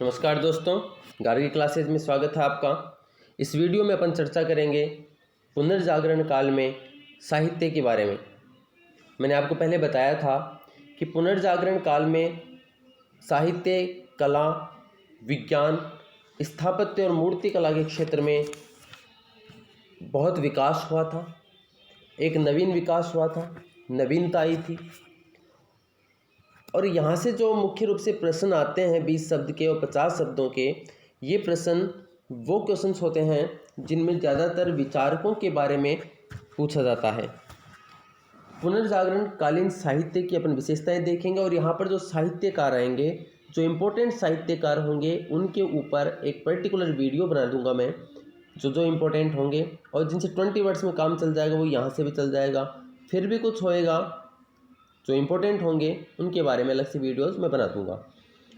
नमस्कार दोस्तों, गार्गी क्लासेज में स्वागत है आपका। इस वीडियो में अपन चर्चा करेंगे पुनर्जागरण काल में साहित्य के बारे में। मैंने आपको पहले बताया था कि पुनर्जागरण काल में साहित्य, कला, विज्ञान, स्थापत्य और मूर्ति कला के क्षेत्र में बहुत विकास हुआ था। एक नवीन विकास हुआ था, नवीनता आई थी। और यहाँ से जो मुख्य रूप से प्रश्न आते हैं 20 शब्द के और 50 शब्दों के, ये प्रश्न वो क्वेश्चंस होते हैं जिनमें ज़्यादातर विचारकों के बारे में पूछा जाता है। पुनर्जागरण कालीन साहित्य की अपन विशेषताएं देखेंगे और यहाँ पर जो साहित्यकार आएंगे, जो इम्पोर्टेंट साहित्यकार होंगे, उनके ऊपर एक पर्टिकुलर वीडियो बना दूंगा मैं, जो इम्पोर्टेंट होंगे और जिनसे 20 वर्ड्स में काम चल जाएगा, वो यहाँ से भी चल जाएगा। फिर भी कुछ होएगा जो इम्पोर्टेंट होंगे, उनके बारे में अलग से वीडियोस मैं बना दूंगा।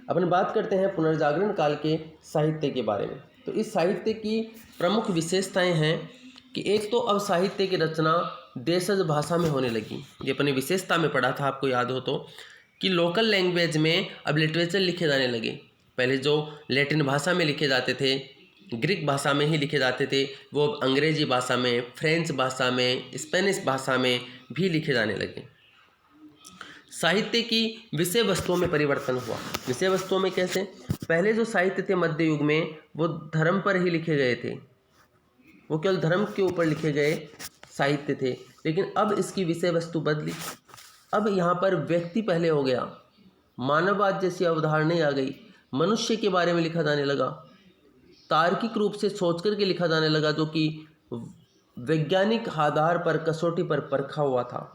अपन बात करते हैं पुनर्जागरण काल के साहित्य के बारे में। तो इस साहित्य की प्रमुख विशेषताएं हैं कि एक तो अब साहित्य की रचना देशज भाषा में होने लगी। ये अपनी विशेषता में पढ़ा था, आपको याद हो तो, कि लोकल लैंग्वेज में अब लिटरेचर लिखे जाने लगे। पहले जो लैटिन भाषा में लिखे जाते थे, ग्रीक भाषा में ही लिखे जाते थे, वो अब अंग्रेजी भाषा में, फ्रेंच भाषा में, स्पेनिश भाषा में भी लिखे जाने लगे। साहित्य की विषय वस्तुओं में परिवर्तन हुआ। विषय वस्तुओं में कैसे? पहले जो साहित्य थे मध्य युग में, वो धर्म पर ही लिखे गए थे, वो केवल धर्म के ऊपर लिखे गए साहित्य थे। लेकिन अब इसकी विषय वस्तु बदली। अब यहाँ पर व्यक्ति पहले हो गया, मानववाद जैसी अवधारणाएं आ गई, मनुष्य के बारे में लिखा जाने लगा, तार्किक रूप से सोच करके लिखा जाने लगा, जो कि वैज्ञानिक आधार पर, कसौटी पर परखा हुआ था।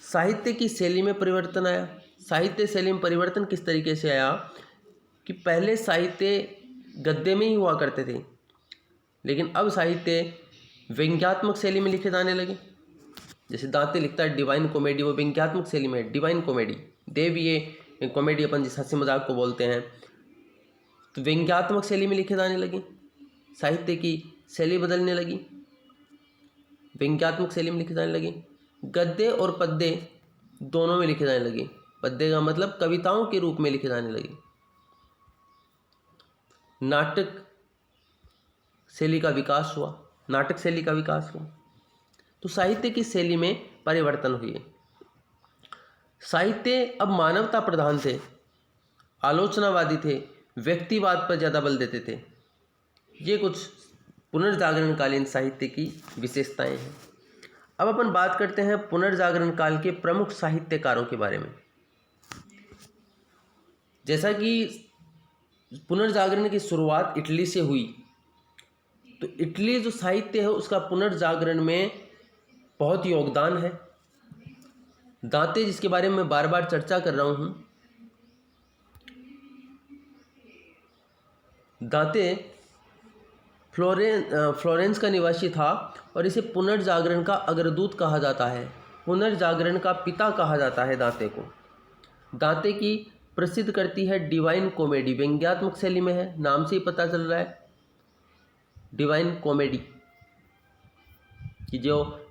साहित्य की शैली में परिवर्तन आया। साहित्य शैली में परिवर्तन किस तरीके से आया कि पहले साहित्य गद्य में ही हुआ करते थे, लेकिन अब साहित्य व्यंग्यात्मक शैली में लिखे जाने लगे। जैसे दांते लिखता है डिवाइन कॉमेडी, वो व्यंग्यात्मक शैली में है, डिवाइन कॉमेडी। देवीय कॉमेडी अपन जिस हंसी मजाक को बोलते हैं, तो व्यंग्यात्मक शैली में लिखे जाने लगे। साहित्य की शैली बदलने लगी, व्यंग्यात्मक शैली में लिखे जाने लगे। गद्य और पद्य दोनों में लिखे जाने लगे। पद्य का मतलब कविताओं के रूप में लिखे जाने लगे। नाटक शैली का विकास हुआ, नाटक शैली का विकास हुआ। तो साहित्य की शैली में परिवर्तन हुए। साहित्य अब मानवता प्रधान थे, आलोचनावादी थे, व्यक्तिवाद पर ज़्यादा बल देते थे। ये कुछ पुनर्जागरण कालीन साहित्य की विशेषताएं हैं। अब अपन बात करते हैं पुनर्जागरण काल के प्रमुख साहित्यकारों के बारे में। जैसा कि पुनर्जागरण की शुरुआत इटली से हुई, तो इटली जो साहित्य है उसका पुनर्जागरण में बहुत योगदान है। दांते, जिसके बारे में बार बार चर्चा कर रहा हूँ, दांते फ्लोरेंस का निवासी था और इसे पुनर्जागरण का अग्रदूत कहा जाता है, पुनर्जागरण का पिता कहा जाता है दांते को। दांते की प्रसिद्ध करती है डिवाइन कॉमेडी, व्यंग्यात्मक शैली में है, नाम से ही पता चल रहा है डिवाइन कॉमेडी, कि जो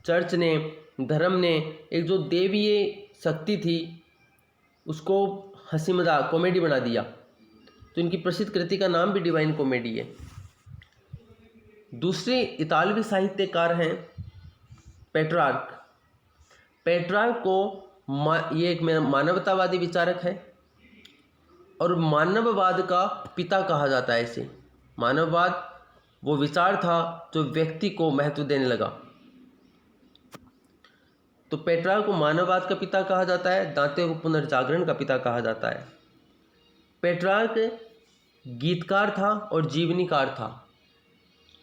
चर्च ने, धर्म ने एक जो देवीय शक्ति थी उसको हंसी मजाक कॉमेडी बना दिया। तो इनकी प्रसिद्ध कृति का नाम भी डिवाइन कॉमेडी है। दूसरे इतालवी साहित्यकार हैं पेट्रार्क। पेट्रार्क को ये एक मानवतावादी विचारक है और मानववाद का पिता कहा जाता है इसे। मानववाद वो विचार था जो व्यक्ति को महत्व देने लगा, तो पेट्रार्क को मानववाद का पिता कहा जाता है, दांते को पुनर्जागरण का पिता कहा जाता है। पेट्रार्क गीतकार था और जीवनीकार था।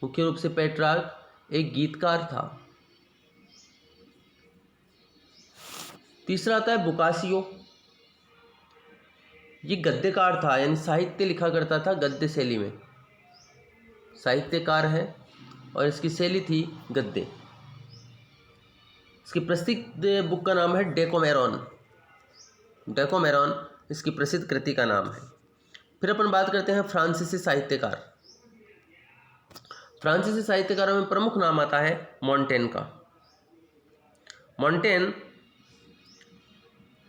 मुख्य रूप से पेट्रार्क एक गीतकार था। तीसरा आता है बोकासियो। ये गद्यकार था, यानी साहित्य लिखा करता था गद्य शैली में, साहित्यकार है और इसकी शैली थी गद्य। इसकी प्रसिद्ध बुक का नाम है डेकोमेरॉन। डेकोमेरॉन इसकी प्रसिद्ध कृति का नाम है। फिर अपन बात करते हैं फ्रांसीसी साहित्यकार। फ्रांसीसी साहित्यकारों में प्रमुख नाम आता है मोंटेन का। मोंटेन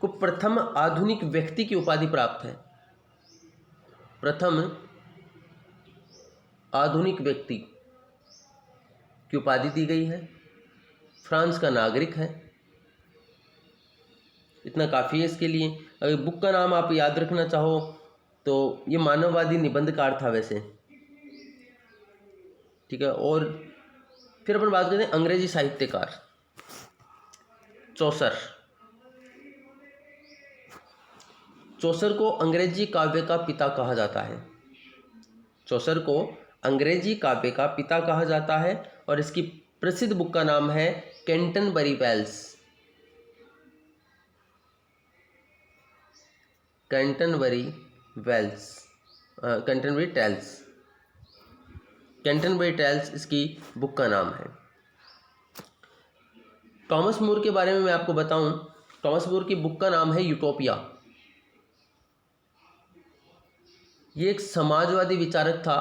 को प्रथम आधुनिक व्यक्ति की उपाधि प्राप्त है। प्रथम आधुनिक व्यक्ति की उपाधि दी गई है। फ्रांस का नागरिक है। इतना काफ़ी है इसके लिए। अगर बुक का नाम आप याद रखना चाहो तो ये मानववादी निबंधकार था वैसे, ठीक है। और फिर अपन बात करते हैं अंग्रेजी साहित्यकार चौसर। चौसर को अंग्रेजी काव्य का पिता कहा जाता है। चौसर को अंग्रेजी काव्य का पिता कहा जाता है और इसकी प्रसिद्ध बुक का नाम है कैंटरबरी टेल्स। कैंटरबरी टेल्स इसकी बुक का नाम है। टॉमस मूर के बारे में मैं आपको बताऊं, टॉमस मूर की बुक का नाम है यूटोपिया। ये एक समाजवादी विचारक था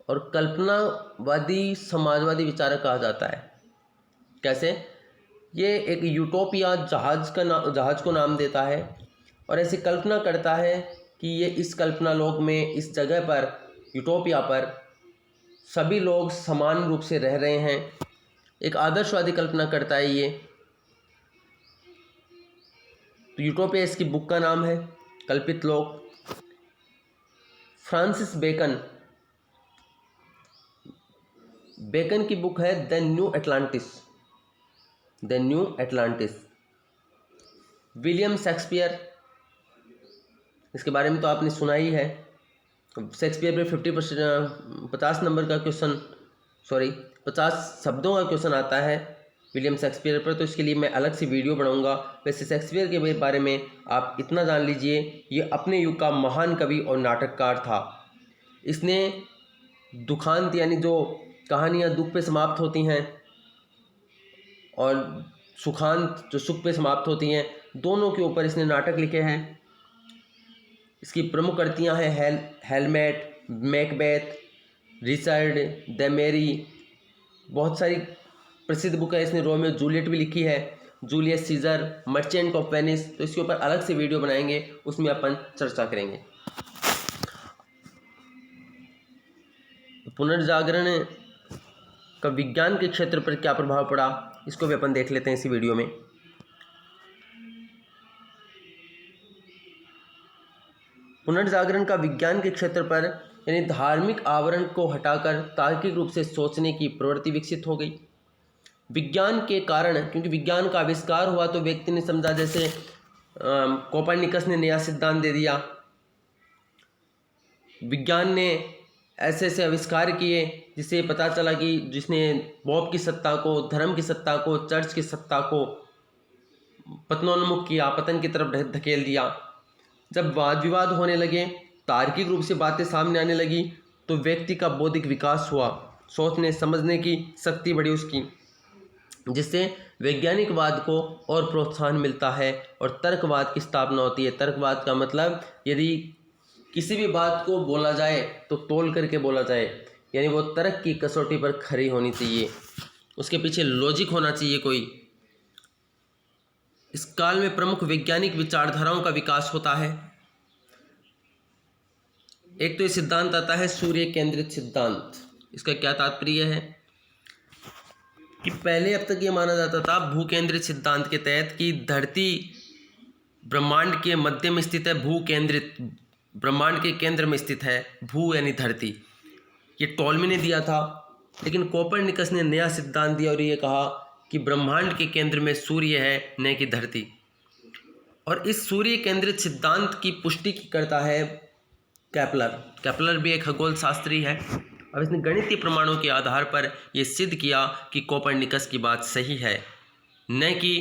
और कल्पनावादी समाजवादी विचारक कहा जाता है। कैसे? ये एक यूटोपिया जहाज को नाम देता है और ऐसी कल्पना करता है कि ये इस कल्पना लोक में, इस जगह पर, यूटोपिया पर सभी लोग समान रूप से रह रहे हैं। एक आदर्शवादी कल्पना करता है ये। तो यूटोपिया इसकी बुक का नाम है, कल्पित लोक। फ्रांसिस बेकन की बुक है the new Atlantis. William Shakespeare, इसके बारे में तो आपने सुना ही है। शेक्सपियर पे 50 शब्दों का क्वेश्चन आता है विलियम शेक्सपियर पर, तो इसके लिए मैं अलग से वीडियो बनाऊंगा। वैसे शेक्सपियर के बारे में आप इतना जान लीजिए, ये अपने युग का महान कवि और नाटककार था। इसने दुखांत यानी जो कहानियाँ दुख पे समाप्त होती हैं और सुखांत जो सुख पे समाप्त होती हैं, दोनों के ऊपर इसने नाटक लिखे हैं। इसकी प्रमुख कृतियाँ हैं हेलमेट, मैकबेथ, रिचर्ड, द मेरी, बहुत सारी प्रसिद्ध बुक है। इसने रोमियो जूलियट भी लिखी है, Julius Caesar, merchant of Venice. तो इसके ऊपर अलग से वीडियो बनाएंगे, उसमें अपन चर्चा करेंगे। पुनर्जागरण का विज्ञान के क्षेत्र पर क्या प्रभाव पड़ा, इसको भी अपन देख लेते हैं इसी वीडियो में। पुनर्जागरण का विज्ञान के क्षेत्र पर यानी धार्मिक आवरण को हटाकर तार्किक रूप से सोचने की प्रवृत्ति विकसित हो गई। विज्ञान के कारण, क्योंकि विज्ञान का आविष्कार हुआ तो व्यक्ति ने समझा, जैसे कोपरनिकस ने नया सिद्धांत दे दिया। विज्ञान ने ऐसे ऐसे आविष्कार किए जिससे पता चला कि जिसने बॉब की सत्ता को, धर्म की सत्ता को, चर्च की सत्ता को पतनोन्मुख किया, पतन की तरफ धकेल दिया। जब वाद विवाद होने लगे, तार्किक रूप से बातें सामने आने लगी, तो व्यक्ति का बौद्धिक विकास हुआ, सोचने समझने की शक्ति बढ़ी उसकी, जिससे वैज्ञानिकवाद को और प्रोत्साहन मिलता है और तर्कवाद की स्थापना होती है। तर्कवाद का मतलब यदि किसी भी बात को बोला जाए तो तोल करके बोला जाए, यानी वो तर्क की कसौटी पर खरी होनी चाहिए, उसके पीछे लॉजिक होना चाहिए कोई। इस काल में प्रमुख वैज्ञानिक विचारधाराओं का विकास होता है। एक तो ये सिद्धांत आता है सूर्य केंद्रित सिद्धांत। इसका क्या तात्पर्य है कि पहले अब तक ये माना जाता था भू केंद्रित सिद्धांत के तहत कि धरती ब्रह्मांड के मध्य में स्थित है, भू केंद्रित, ब्रह्मांड के केंद्र में स्थित है, भू यानी धरती। ये टॉलमी ने दिया था, लेकिन कोपरनिकस ने नया सिद्धांत दिया और ये कहा कि ब्रह्मांड के केंद्र में सूर्य है, न कि धरती। और इस सूर्य केंद्रित सिद्धांत की पुष्टि करता है केपलर भी एक खगोल शास्त्री है, और इसने गणितीय प्रमाणों के आधार पर यह सिद्ध किया कि कोपरनिकस की बात सही है, न कि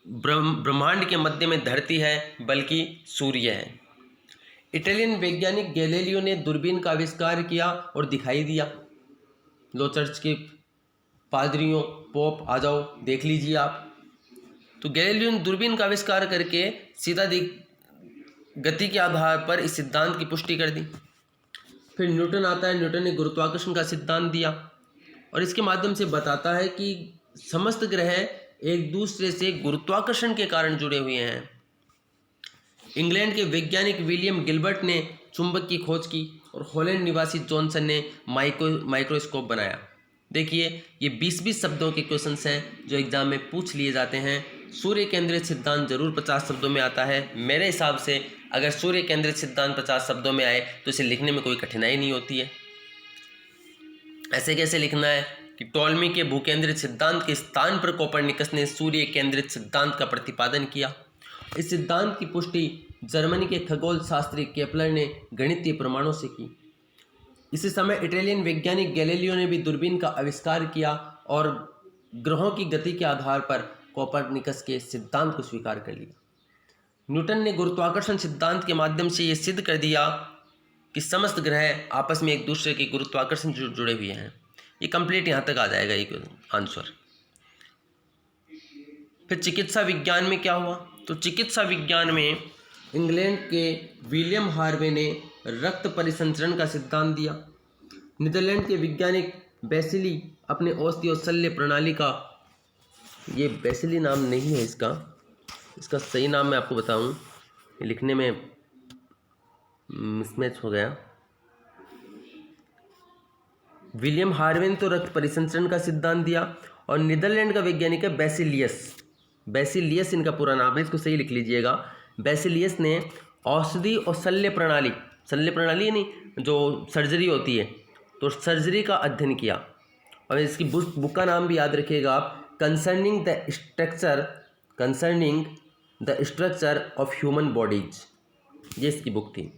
ब्रह्मांड के मध्य में धरती है बल्कि सूर्य है। इटालियन वैज्ञानिक गैलीलियो ने दूरबीन का आविष्कार किया और दिखाई दिया। लो चर्च के पादरियों, पोप आ जाओ देख लीजिए आप। तो गैलीलियो ने दूरबीन का आविष्कार करके सीधा गति के आधार पर इस सिद्धांत की पुष्टि कर दी। फिर न्यूटन आता है, न्यूटन ने गुरुत्वाकर्षण का सिद्धांत दिया और इसके माध्यम से बताता है कि समस्त ग्रह एक दूसरे से गुरुत्वाकर्षण के कारण जुड़े हुए हैं। इंग्लैंड के वैज्ञानिक विलियम गिलबर्ट ने चुंबक की खोज की और हॉलैंड निवासी जॉनसन ने माइक्रोस्कोप बनाया। देखिए, ये 20-20 शब्दों के क्वेश्चंस हैं जो एग्जाम में पूछ लिए जाते हैं। सूर्य केंद्रित सिद्धांत जरूर 50 शब्दों में आता है। मेरे हिसाब से अगर सूर्य केंद्रित सिद्धांत 50 शब्दों में आए तो इसे लिखने में कोई कठिनाई नहीं होती है। ऐसे कैसे लिखना है कि टॉलमी के भूकेंद्रित सिद्धांत के स्थान पर कोपरनिकस ने सूर्य केंद्रित सिद्धांत का प्रतिपादन किया। इस सिद्धांत की पुष्टि जर्मनी के खगोल शास्त्री केपलर ने गणितीय प्रमाणों से की। इसी समय इटालियन वैज्ञानिक गैलीलियो ने भी दूरबीन का आविष्कार किया और ग्रहों की गति के आधार पर कोपरनिकस के सिद्धांत को स्वीकार कर लिया। न्यूटन ने गुरुत्वाकर्षण सिद्धांत के माध्यम से ये सिद्ध कर दिया कि समस्त ग्रह आपस में एक दूसरे के गुरुत्वाकर्षण से जुड़े हुए हैं। ये कंप्लीट यहाँ तक आ जाएगा ये आंसर। फिर चिकित्सा विज्ञान में क्या हुआ? तो चिकित्सा विज्ञान में इंग्लैंड के विलियम हार्वे ने रक्त परिसंचरण का सिद्धांत दिया। नीदरलैंड के वैज्ञानिक बेसिली अपने औषधि और शल्य प्रणाली का, ये बेसिली नाम नहीं है इसका सही नाम मैं आपको बताऊं, ये लिखने में मिसमैच हो गया। विलियम हार्वे ने तो रक्त परिसंचरण का सिद्धांत दिया और नीदरलैंड का वैज्ञानिक है बेसिलियस इनका पूरा नाम है, इसको सही लिख लीजिएगा। बेसिलियस ने औषधि और शल्य प्रणाली नहीं जो सर्जरी होती है, तो सर्जरी का अध्ययन किया। और इसकी बुक का नाम भी याद रखिएगा आप, concerning the structure of human bodies, ये इसकी बुक थी।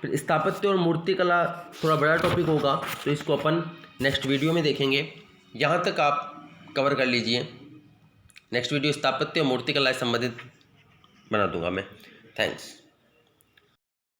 फिर स्थापत्य और मूर्तिकला थोड़ा बड़ा टॉपिक होगा, तो इसको अपन नेक्स्ट वीडियो में देखेंगे। यहाँ तक आप कवर कर लीजिए। नेक्स्ट वीडियो स्थापत्य और मूर्तिकला से संबंधित बना दूंगा मैं। थैंक्स।